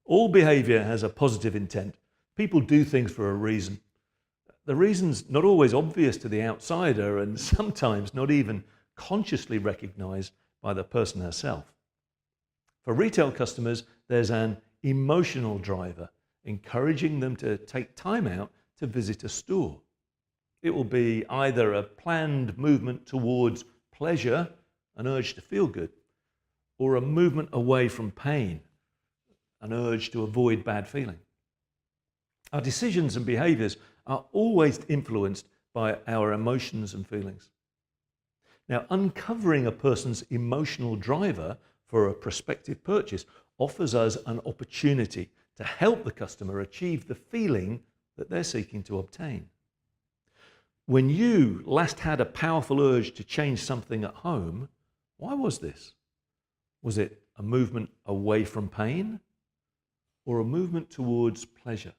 All behavior has a positive intent. People do things for a reason. The reason's not always obvious to the outsider and sometimes not even consciously recognized by the person herself. For retail customers, there's an emotional driver, encouraging them to take time out to visit a store. It will be either a planned movement towards pleasure, an urge to feel good, or a movement away from pain, an urge to avoid bad feeling. Our decisions and behaviors are always influenced by our emotions and feelings. Now, uncovering a person's emotional driver for a prospective purchase offers us an opportunity to help the customer achieve the feeling that they're seeking to obtain. When you last had a powerful urge to change something at home, why was this? Was it a movement away from pain or a movement towards pleasure?